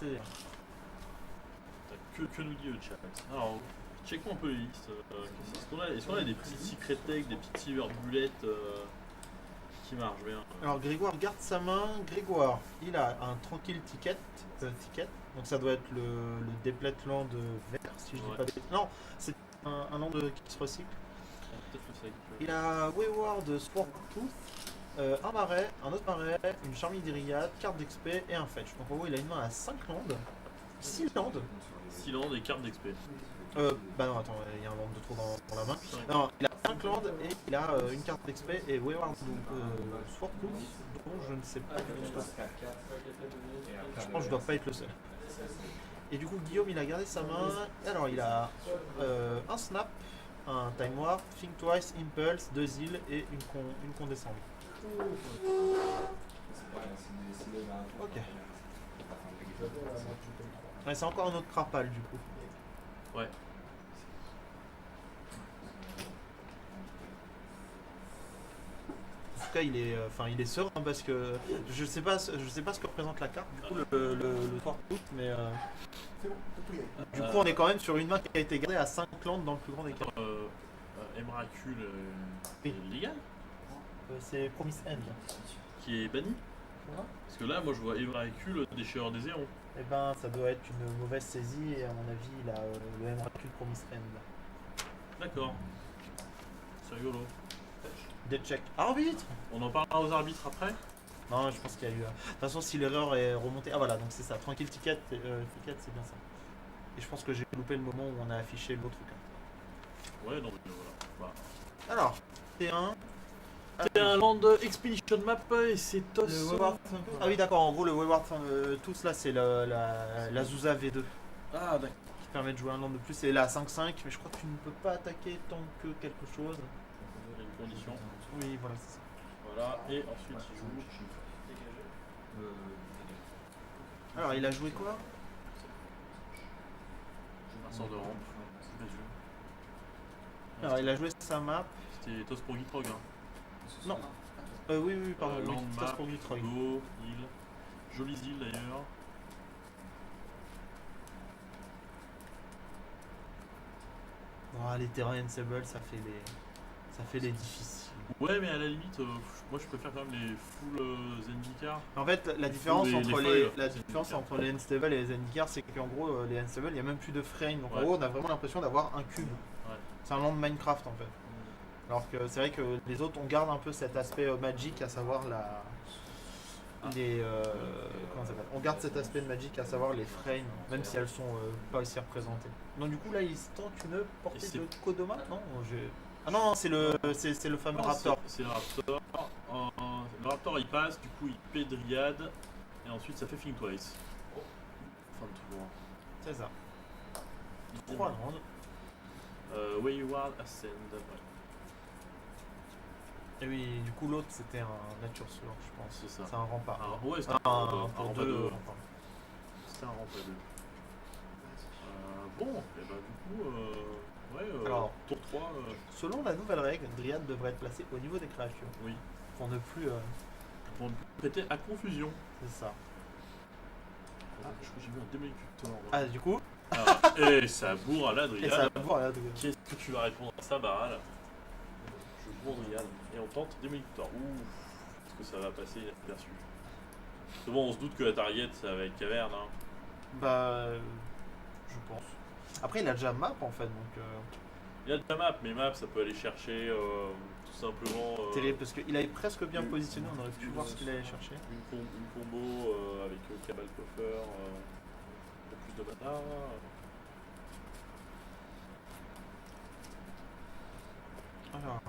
c'est... Que nous dit le chat? Alors, checkons un peu les listes. Est-ce qu'on a des petits secret tech, des petites silver bullets qui marchent bien? Alors Grégoire garde sa main. Grégoire, il a un tranquille ticket. Donc ça doit être le Deplet Land vert, si je dis pas de... Non, c'est un land qui se recycle. Peut-être le cycle. Il a Wayward Sport Tooth, un marais, un autre marais, une charmille d'Iriade, carte d'XP et un fetch. Donc en gros il a une main à 5 landes, 6 landes. 6 landes et cartes d'XP. Bah non, attends, il y a un land de trop dans la main. Non, il a 5 landes et il a une carte d'XP et Wayward Sport Tooth, dont je ne sais pas du tout ce que c'est. Je pense que je dois pas être le seul. Et du coup Guillaume il a gardé sa main. Alors il a un snap, un time warp, think twice, impulse, 2 îles et une condescendante. Ok. Ouais, c'est encore un autre crapal du coup. Ouais. En tout cas il est serein parce que je sais pas ce que représente la carte du coup le Fort Hook, mais du coup on est quand même sur une main qui a été gardée à 5 landes dans le plus grand des cas. Emrakul Oui. légal C'est Promise End. qui est banni. Parce que là, moi je vois Emrakul déchireur des éons. Eh ben ça doit être une mauvaise saisie et à mon avis il a le Emrakul Promise End. D'accord. C'est rigolo. Des checks. Arbitre. On en parlera aux arbitres après. Non, je pense qu'il y a eu. De toute façon, si l'erreur est remontée. Ah voilà, donc c'est ça. Tranquille ticket, c'est bien ça. Et je pense que j'ai loupé le moment où on a affiché l'autre carte. Ouais, non, mais voilà. Alors, T1. C'est un land expedition map et c'est Tos. Le Wayward. Ah oui, d'accord. En gros, le Wayward tous là, c'est la Zuza V2 Ah, d'accord. qui permet de jouer un land de plus. Et là, 5-5, mais je crois que tu ne peux pas attaquer tant que quelque chose. Il y a une condition. Oui, voilà, c'est ça. Voilà, et ensuite il joue. Alors, il a joué quoi? Un sort de rampe. Alors, il a joué sa map. C'était Tos pour Gitrog. Hein. Non. Oui, pardon. Land oui, map, Task pour Gitrog. Go, île. Jolies îles d'ailleurs. Oh, les terrains Ensemble, ça fait les difficiles. Ouais, mais à la limite, moi je préfère quand même les full Zendikar. En fait, la différence entre les différence entre les Unstable et les Zendikar, c'est qu'en gros, les Unstable, il n'y a même plus de frame. Donc en Ouais. gros, on a vraiment l'impression d'avoir un cube. Ouais. C'est un land Minecraft en fait. Alors que c'est vrai que les autres, on garde un peu cet aspect magique, à savoir comment ça s'appelle, on garde cet aspect de magique, à savoir les frames, même si elles sont pas aussi représentées. Donc du coup là, il se tente une portée de Kodoma. Non, ah non, c'est le fameux Raptor. C'est le Raptor. Le Raptor il passe, du coup il paie Dryad, et ensuite ça fait Think Twice. Fin de tour. C'est ça. Il 3 landes. Wayward Ascend. Ouais. Et oui, du coup l'autre c'était un Nature Sword, je pense. C'est ça. C'est un rempart. Ouais, c'est pour deux. C'était un rampe à deux. Bon, et bah du coup, Alors, tour 3. Selon la nouvelle règle, Dryad devrait être placée au niveau des créatures. Oui. Pour ne plus. Pour ne plus prêter à confusion. C'est ça. Je crois que j'ai vu un Démonicultor. Ah, du coup. Et ça bourre à la Et Dryad. ça va voir là. Qu'est-ce que tu vas répondre à ça, Baral? Je bourre Dryad. Et on tente Démonicultor. Ouh, est-ce que ça va passer inaperçu? C'est bon, on se doute que la target, ça va être caverne. Hein. Bah. Je pense. Après, il a déjà map en fait, donc. Il y a de la map, mais map, ça peut aller chercher tout simplement. Terrible, parce qu'il avait presque bien positionné, on aurait pu voir ce qu'il allait chercher. Une combo avec Cabal Coffer pour plus de mana. Alors.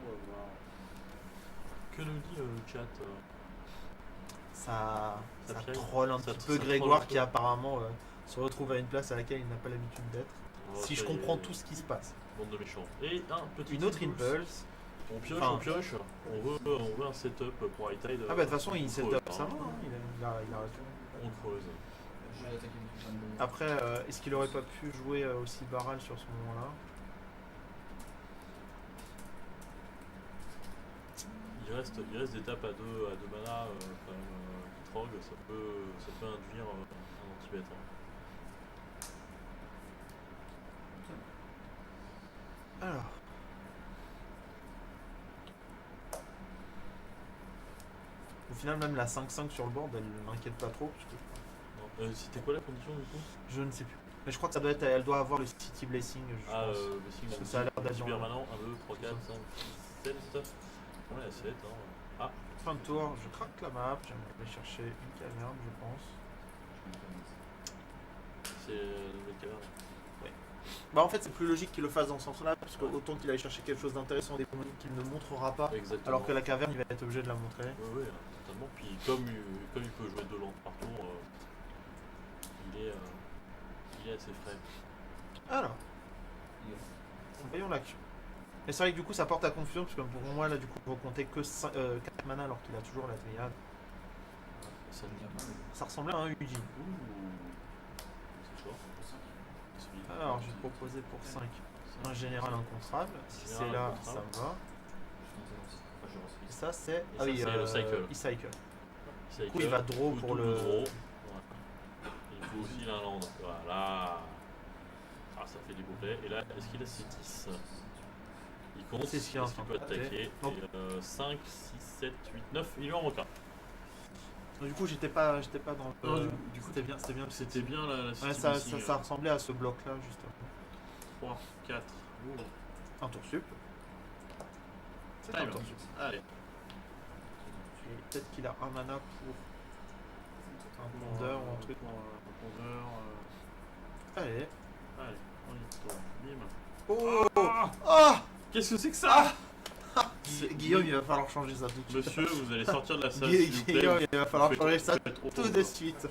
On va voir. Que nous dit le chat Ça piaille. troll un Ça- petit peu ça Grégoire troll un qui peu. apparemment se retrouve à une place à laquelle il n'a pas l'habitude d'être. Si je comprends tout ce qui se passe. Bande de méchants. Et un petit. Une autre impulse. On pioche, Enfin, on pioche. On veut un setup pour High Tide. Ah bah de toute façon il on set creuse, up sa main, hein. Il a raison. On creuse. Après, est-ce qu'il aurait pas pu jouer aussi Baral sur ce moment-là? Il reste des tapes à deux mana, quand même, Gitrog, ça peut induire un petit bête. Hein. Alors. Au final, même la 5-5 sur le board, elle m'inquiète pas trop. Parce que C'était quoi la condition du coup? je ne sais plus. Mais je crois que ça doit être, elle doit avoir le City Blessing, je Ah, pense. Blessing, Parce que ça a l'air d'avion. permanent, 1, 2, 3, 4, 5, 6, 7. Ouais, 7. Hein. Ah, Fin de tour, je craque la map, j'aimerais aller chercher une caverne, je pense. c'est le caverne. Bah en fait c'est plus logique qu'il le fasse dans ce sens là, parce que autant qu'il aille chercher quelque chose d'intéressant des démoniques qu'il ne montrera pas, Exactement. alors que la caverne il va être obligé de la montrer. Ouais, totalement. Puis comme il peut jouer 2 landes par tour, il est assez frais. Alors, voyons l'action. Et c'est vrai que du coup ça porte à confusion, parce que pour moi là du coup vous comptez que 4 mana alors qu'il a toujours la triade. Ça ne vient pas. Ça ressemblait à un Uji. Ouh. C'est fort. Alors j'ai proposé pour 5 un général incontrable, si c'est là ça me va. Et ça c'est... Ah oui, le cycle. E-cycle. Du coup, il va draw pour le- draw. Ouais. Il faut aussi la lande. Voilà. Ah, ça fait des beaux plays. Et là, est-ce qu'il a ses 10? Il compte. C'est ce qu'il est en Est-ce qu'il train peut de attaquer? faire. Donc- Et 5, 6, 7, 8, 9. Il lui en manque un. Donc, du coup j'étais pas dans le... Non, du coup, c'était bien. C'était bien la Ouais, situation. ça ressemblait à ce bloc là justement. 3, 4. Un tour sup. C'est un Time. tour sup. Allez. Et peut-être qu'il a un mana pour un pondeur ou un truc. Un pondeur. Allez. Allez, on y tourne. Bim. Oh Ah Ah Qu'est-ce que c'est que ça? Guillaume, il va falloir changer ça tout de suite. Monsieur, vous allez sortir de la salle, s'il vous plaît. Guillaume, il va falloir Vous faites- changer ça vous faites autant tout de de temps. suite.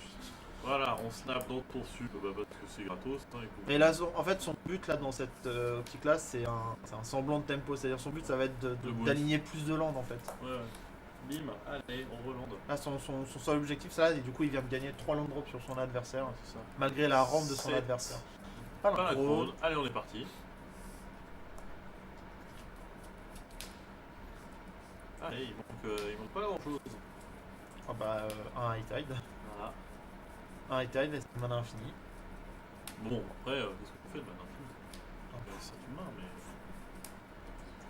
Voilà, on snap dans ton sup, parce que c'est gratos. Hein, Et là, en fait, son but là dans cette optique-là, c'est un semblant de tempo. C'est-à-dire son but, ça va être boost. d'aligner plus de landes en fait. Ouais. Bim, allez, on relande. Là, son seul objectif, c'est là, et du coup, il vient de gagner 3 land drops sur son adversaire, C'est ça. malgré la rampe de son Sept. adversaire. Pas la l'incro. crône. Allez, on est parti. Allez, il manque pas grand chose. Ah bah, un high tide. Voilà. Un high tide, et c'est mana infini. Bon, après, qu'est-ce qu'on fait de maintenant? C'est humain, mais.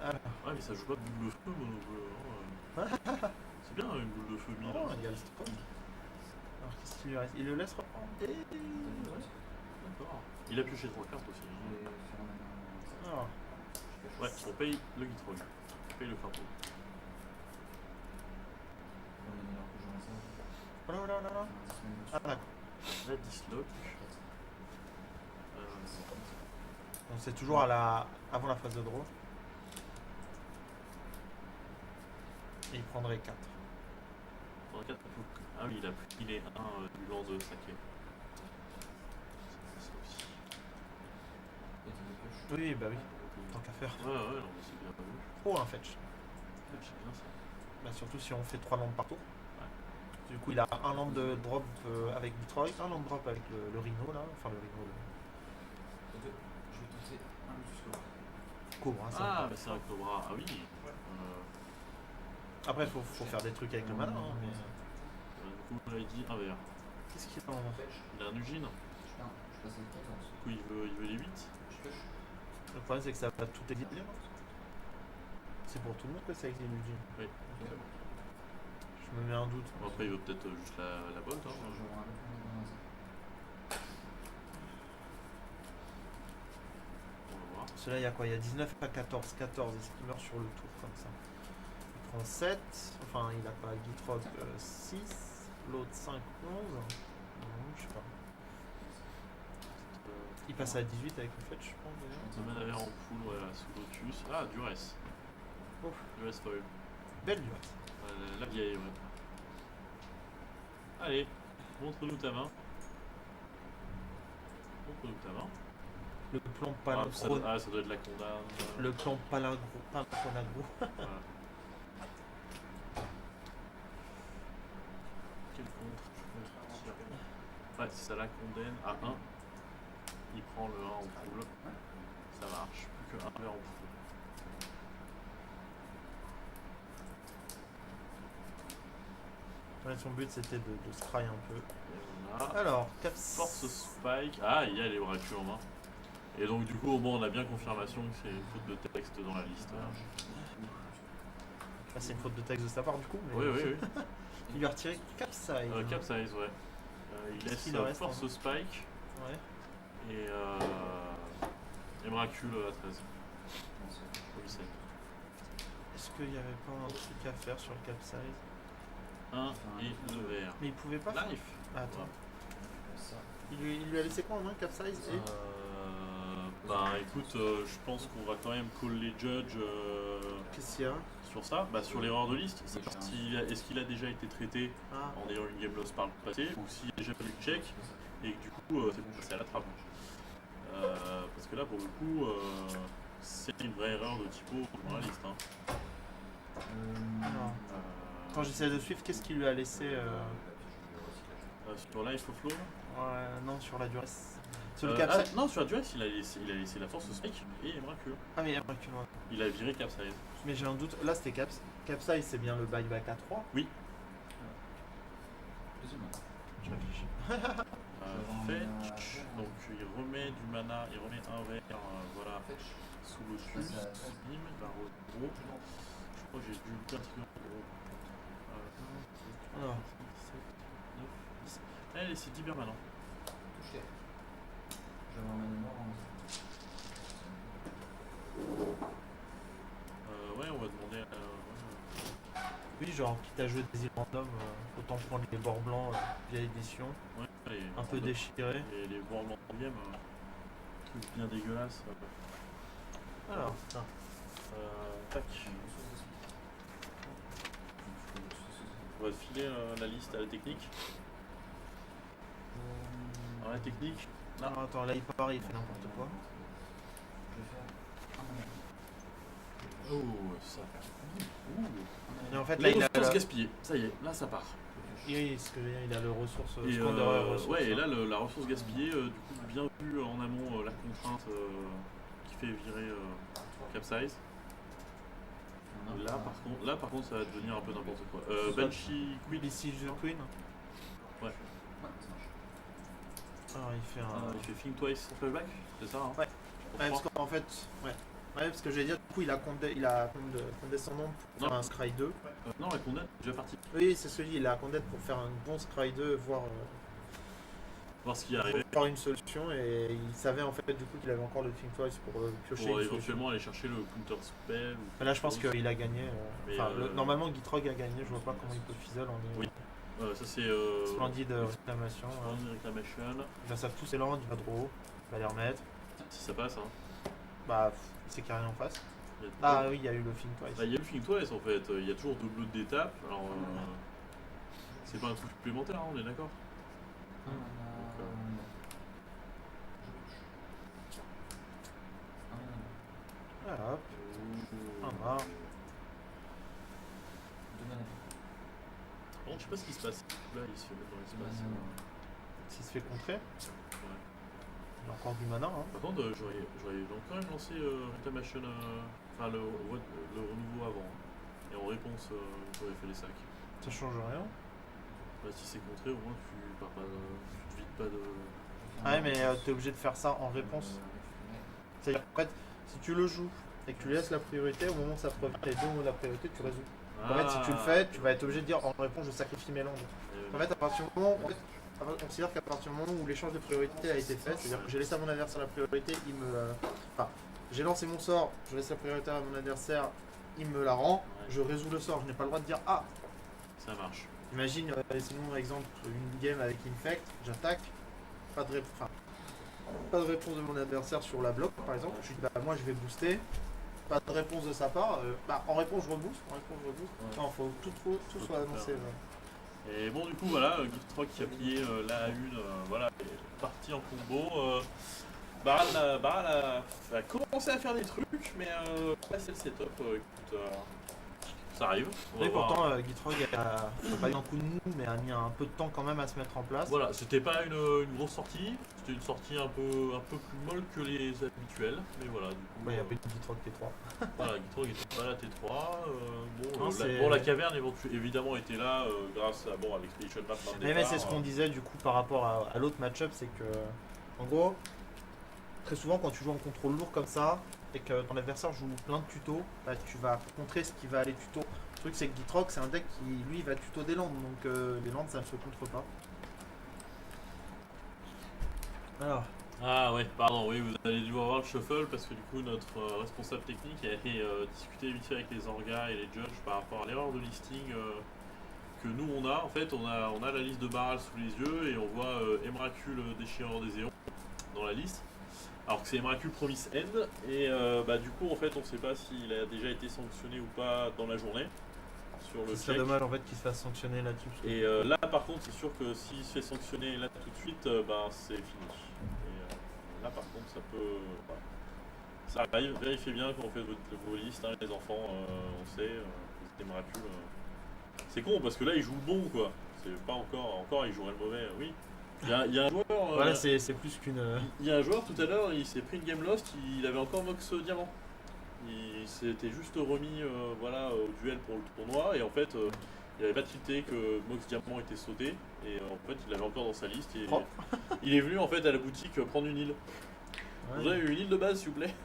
Alors, Ouais, mais ça joue pas de boule de feu, monobleu. Hein. C'est bien une boule de feu mille. oh, il y a le stop. Alors, qu'est-ce qu'il lui reste? Il le laisse reprendre. D'accord. Il a pioché 3 cartes aussi. Alors, Ouais, on paye le Gitrog. On paye le fardeau. voilà. Ah, d'accord. La dislock. Donc, c'est toujours avant la phase de draw. Et il prendrait 4. Dans le 4, ah oui, il a pris les 1 du lance de saké. Ça aussi. Oui, bah oui. Tant qu'à faire. Ouais, non, mais c'est bien vu. Oh, un fetch. C'est bien ça. Bah, surtout si on fait 3 landes par tour. Ouais. Du coup, il a un land de drop avec Detroit, un land drop avec le Rhino là. Enfin, le Rhino. Je vais tenter un jusqu'au bas. Cobra, ça. Ah, mais c'est un Cobra. Ah oui. Après, faut faire des trucs avec le mana. Hein, mais... Du coup, là, il dit un vert. Qu'est-ce qu'il a en Il a un Ugine. Je passe à 14. Du coup, il veut les 8. Je pêche. Le problème, c'est que ça va tout exiler. C'est pour tout le monde que ça exile Eugene. Oui. Je me mets un doute. Bon, après, il veut peut-être juste la bolt. Hein. Je vais avoir un peu dans un. On va voir. Parce que là, il y a quoi? Il y a 19 à 14. 14, est-ce qu'il meurt sur le tour comme ça? Il prend 7. Enfin, il a pas Gitrog 6. L'autre 5, 11. Non, je sais pas. Il passe à 18 avec le fetch, je pense d'ailleurs. On met la verre en poule, voilà, sous Lotus. Ah, Duress. Ouf. Duress foil. Belle du reste. La vieille, ouais. Allez, montre-nous ta main. Montre-nous ta main. Le plan Ça palindrome. doit être la condamne. Le plan palindrome. Voilà. Quel contre tir. Ouais, si ça la condamne à 1, il prend le 1 en poule. Ça marche. Plus que 1 verre en poule. Ouais, son but c'était de scry un peu. Et voilà. Alors, Caps. Force Spike. Ah, il y a les Oracle en main. Et donc, du coup, au moins, on a bien confirmation que c'est une faute de texte dans la liste. Ah, c'est une faute de texte de sa part du coup. Mais Oui, oui, oui. Il lui a retiré Capsize. Capsize, ouais. Il laisse qu'il en reste, Force hein. Spike Ouais. et Miracle à 13. Au lycée. Est-ce qu'il n'y avait pas un truc à faire sur le Capsize? 1 et le vert. Mais il pouvait pas faire. Life. Ah, attends. Il lui a laissé quoi en main, Capsize et... Bah écoute, je pense qu'on va quand même call les judges Qu'est-ce qu'il y a? sur ça. Bah sur l'erreur de liste. Est-ce qu'il a déjà été traité Ah, en ayant une game loss par le passé ou s'il a déjà fallu check et que du coup c'est passé à la trappe. Parce que là pour le coup c'est une vraie erreur de typo dans la liste. Hein. non. Quand j'essaie de suivre, qu'est-ce qu'il lui a laissé Sur Life of Flow Ouais, non, sur la durée. Sur le Capsize. non, sur la durée il a laissé la force Spike et Miracle. Ah, mais recule-moi. Il a viré Capsize. Mais j'ai un doute. Là, c'était Capsize, c'est bien le buyback à 3. Oui. Je réfléchis. Fetch, donc il remet du mana, il remet un vert, voilà, sous le dessus, bim, il va gros. Je crois que j'ai dû bien tirer gros. Alors, 7, 9, 10. Allez, c'est 10 verts maintenant. Ouais, on va demander à... oui, genre, quitte à jouer des îles random, autant prendre les bords blancs vieille édition, Ouais, un peu déchirés. Et les bords blancs deuxième, truc bien dégueulasse. Alors, putain. Tac. On va filer la liste à la technique. Alors la technique, là, Non, attends, là il part, il fait n'importe quoi. oh ça. Et en fait, là Les il a. ressources gaspillées, ça y est, là ça part. Oui, ce que je veux dire, il a le ressource. Et score de ressources, ouais, et hein. là la ressource gaspillée, du coup bien vu en amont la contrainte qui fait virer Capsize. Et là par contre ça va devenir un peu n'importe quoi. Banshee Queen. Ici, The Queen. Ouais. Alors, il fait un. Il fait Think Twice flashback, c'est ça hein Ouais. Pour Ouais, parce trois. qu'en fait, ouais. Ouais, parce que j'allais dire, du coup, il a condescendant pour faire Non. un Scry 2. Non, la condamne est déjà partie. Oui, c'est ce que je dis, il a condamné pour faire un bon Scry 2, voir Voir ce qui est arrivé. une solution, et il savait en fait du coup qu'il avait encore le Think Twice pour piocher Pour une solution. éventuellement aller chercher le counter spell. Mais là, je pense qu'il a gagné. Mais, Enfin, normalement, Gitrog a gagné, je vois pas comment il peut fizzle en Oui. Ça c'est. Splendide réclamation. Splendid Reclamation. Il va savent tous ses landes, il va draw, il va les remettre. Si ça passe, hein. Bah, il sait qu'il n'y a rien en face. Il y a- Ah oui, il y a eu le Think Twice. Bah, il y a le Think Twice en fait, il y a toujours deux bleus d'étape, alors c'est pas un truc supplémentaire, hein, on est d'accord. Voilà, hop, un mort. Bon, je sais pas ce qui se passe. Là, il se fait mettre dans l'espace. S'il se fait contrer, Ouais. il a encore du mana. Hein. Par contre, j'aurais quand même lancé Reclamation, enfin le renouveau avant. Et en réponse, j'aurais fait les sacs. Ça change rien. Bah, si c'est contré, au moins tu pars pas, tu te vides pas de. Ah ouais, mais t'es obligé de faire ça en réponse. C'est-à-dire qu'en fait, si tu le joues et que tu laisses la priorité, au moment où ça te revient les deux mots de la priorité, tu résous. En fait, si tu le fais, tu vas être obligé de dire en réponse, je sacrifie mes landes. En fait, à partir du moment, on considère qu'à partir du moment où l'échange de priorité a été fait, c'est-à-dire que j'ai laissé à mon adversaire la priorité, il me. Enfin, j'ai lancé mon sort, je laisse la priorité à mon adversaire, il me la rend, je résous le sort. Je n'ai pas le droit de dire ah. Ça marche. Imagine, sinon, exemple, une game avec Infect, j'attaque, pas de réponse de mon adversaire sur la bloc, par exemple. Je dis bah moi je vais booster. Pas de réponse de sa part. Bah, en réponse je rebooste. Ouais. Non, faut que tout soit annoncé. Et bon, du coup, voilà, Gift Rock qui a plié la A1, voilà, est parti en combo. Baral a commencé à faire des trucs, mais là c'est le setup. Écoute, ça arrive. On va Et voir. pourtant, Gitrog a pas eu un coup de mou, mais a mis un peu de temps quand même à se mettre en place. Voilà, c'était pas une grosse sortie, c'était une sortie un peu plus molle que les habituelles, mais voilà, du coup. Ouais, il y a pas eu de Gitrog T3. Voilà, Gitrog était pas la T3. Non, c'est- Bon, la caverne évidemment était là grâce à l'Expedition Map. Mais c'est ce qu'on disait du coup par rapport à l'autre match-up, c'est que en gros, très souvent quand tu joues en contrôle lourd comme ça et que ton adversaire joue plein de tutos, bah, tu vas contrer ce qui va aller tuto. Le truc c'est que Gitrog c'est un deck qui lui va tuto des landes, donc les landes ça ne se contre pas. Alors, Ah ouais, pardon, oui, vous allez dû avoir le shuffle parce que du coup notre responsable technique a été discuté vite fait avec les orgas et les judges par rapport à l'erreur de listing que nous on a. En fait, on a la liste de Baral sous les yeux et on voit Emrakul déchireur des éons dans la liste. Alors que c'est Emrakul Promise End et du coup en fait on sait pas s'il a déjà été sanctionné ou pas dans la journée sur le ce serait check. dommage en fait qu'il se fasse sanctionner là-dessus. Et là par contre c'est sûr que s'il se fait sanctionner là tout de suite, c'est fini. Et là par contre ça peut... voilà. Ça arrive, vérifiez bien quand on fait vos listes, hein, les enfants, on sait, vous êtes Emrakul. C'est con parce que là il joue le bon quoi. C'est pas encore il jouerait le mauvais, oui. Il y a un joueur... Voilà, c'est plus qu'une. Il y a un joueur tout à l'heure, il s'est pris une game lost, il avait encore Mox Diamant. Il s'était juste remis au duel pour le tournoi et en fait il avait pas tilté que Mox Diamant était sauté et en fait il l'avait encore dans sa liste et Oh. il est venu en fait à la boutique prendre une île. Ouais. Vous avez une île de base s'il vous plaît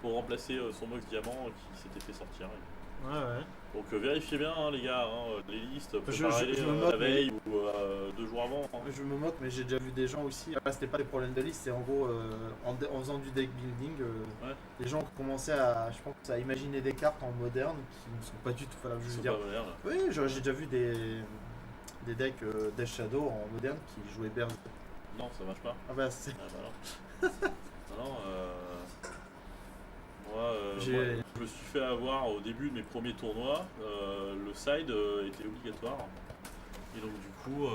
pour remplacer son Mox Diamant qui s'était fait sortir. Ouais. Donc vérifiez bien les gars, les listes, Je préparez me la moque, veille ou 2 jours avant. Je me moque, mais j'ai déjà vu des gens aussi. Là, c'était pas des problèmes de liste, c'est en gros en faisant du deck building, Ouais. les gens ont commencé à, je pense, à imaginer des cartes en moderne qui ne sont pas du tout. Enfin, je Ils veux sont dire, pas modernes. oui, j'ai déjà vu des decks Death Shadow en moderne qui jouaient Berserk. Non, ça marche pas. Ah bah c'est. Ah bah non. non, moi, J'ai- moi, je me suis fait avoir au début de mes premiers tournois. Le side était obligatoire. Et donc du coup,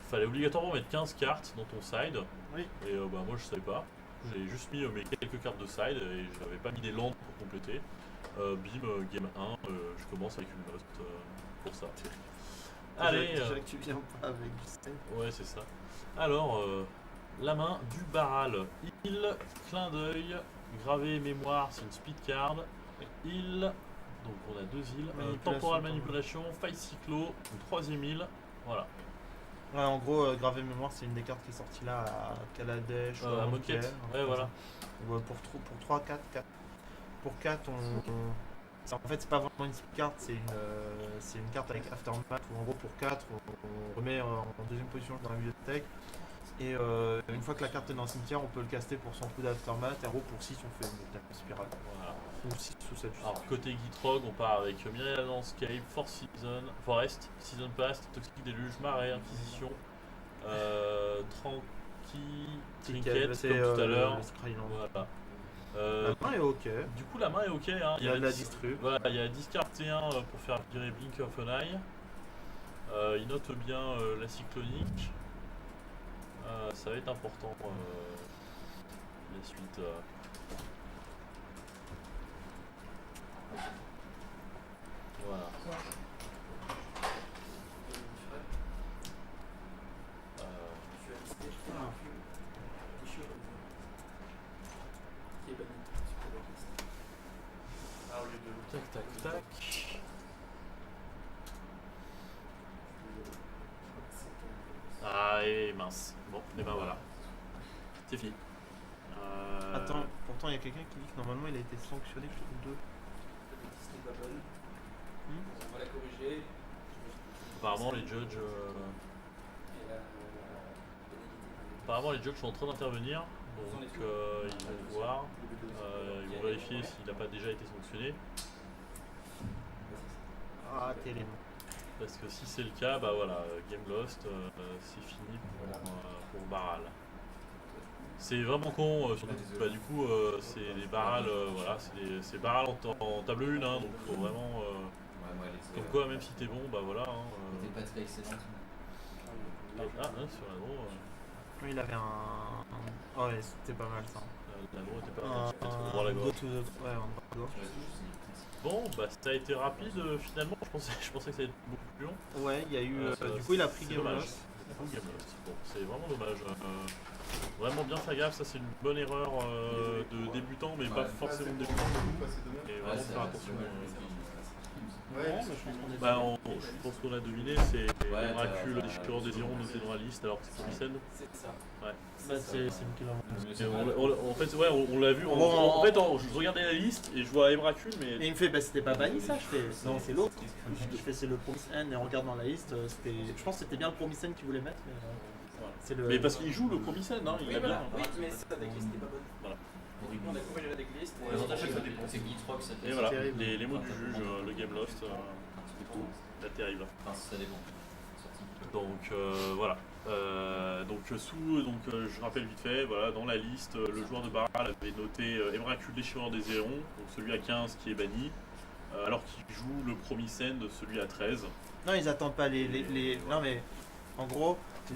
fallait obligatoirement mettre 15 cartes dans ton side. Oui. Et moi je savais pas. J'ai juste mis mes quelques cartes de side et je n'avais pas mis des landes pour compléter. Game 1, je commence avec une lost pour ça. Allez, Déjà que tu viens pas avec du style. ouais c'est ça. Alors, la main du Baral. Il, clin d'œil, gravé mémoire, c'est une speed card. Il, donc on a 2 îles. Manipulation, Temporal pardon. manipulation, fight cyclo, une 3ème île. Voilà. Ouais, en gros, Gravé Mémoire, c'est une des cartes qui est sortie là à Kaladesh ou À à Moquette. Moquette, Ouais, voilà. Pour 3, 4. Pour 4, en fait, c'est pas vraiment une speed card, c'est une carte avec Aftermath où en gros pour 4, on remet en deuxième position dans la bibliothèque. Et une fois que la carte est dans le cimetière, on peut le caster pour son coup d'Aftermath. Et en gros, pour 6, on fait une attaque spirale. Voilà. Ou 6 ou 7. Alors côté Gitrog, on part avec Myriad Landscape, Forest, Season Pass, Toxic Deluge, Marée, Inquisition, Trinket, comme tout à l'heure. Voilà. La main est ok. Du coup la main est ok, hein. Il y a de la distrib. Voilà, il y a discard T1 pour faire virer Blink of an Eye. Il note bien la cyclonique. Ça va être important la suite. Voilà. Tac tac tac. Ah et mince. Bon, et ben voilà. C'est fini. Attends, pourtant il y a quelqu'un qui dit que normalement il a été sanctionné sur 2. On va la corriger. Apparemment les judges. Apparemment les judges sont en train d'intervenir. Donc ils vont voir. Ils vont vérifier s'il n'a pas déjà été sanctionné. Ah, terrible. Parce que si c'est le cas, bah voilà, Game Lost, c'est fini pour Baral. C'est vraiment con, surtout que du coup c'est des Baral, voilà, c'est Baral en table 1, hein, donc faut vraiment. Comme quoi, même si t'es bon, bah voilà. T'es pas très excellente. Ah, sur la draw. Lui il avait un. Oh, ouais, c'était pas mal ça. L'anneau était pas Un droit à la go gauche. to the... Ouais, un droit à gauche. Bon, bah ça a été rapide finalement. Je pensais que ça allait être beaucoup plus long. Ouais, il y a eu... Ça- du coup, il a pris c'est Game dommage. Lost. Bon, Game Lost. Bon, c'est vraiment dommage. Vraiment bien faire gaffe, ça c'est une bonne erreur de débutant, mais pas forcément de débutant. Et vraiment faire attention. Bah, je pense qu'on a deviné, c'est Emrakul, le déchireur des Hérons noté dans la liste alors que c'est Promisen. C'est ça. Ouais. Bah, c'est une qui l'a En fait, ouais, on l'a vu. En fait, je regardais la liste et je vois Emrakul, Et mais il me fait, bah c'était pas banni ça, je fais, non c'est l'autre. Je fais c'est le Promise End et en regardant la liste, c'était, je pense que c'était bien le Promise End qu'il voulait mettre, mais c'est le... mais parce qu'il joue le Promisen, hein, il Oui, a voilà. bien. Oui, mais sa decklist n'est pas bonne. Voilà. On a corrigé la decklist. L'avantage, c'est que ça dépend. C'est Guy 3 que ça Et voilà, terrible. les mots du juge, le Game Lost, là terrible. Enfin, ça dépend. Donc voilà. Je rappelle vite fait, voilà, dans la liste, le joueur de Baral avait noté Emrakul déchireur des Hérons, donc celui à 15 qui est banni, alors qu'il joue le Promisen, celui à 13. Non, ils attendent pas les... Non mais, en gros, quand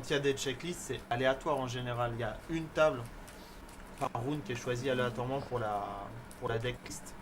il y a des checklists, c'est aléatoire en général. Il y a une table par round qui est choisie aléatoirement pour la decklist.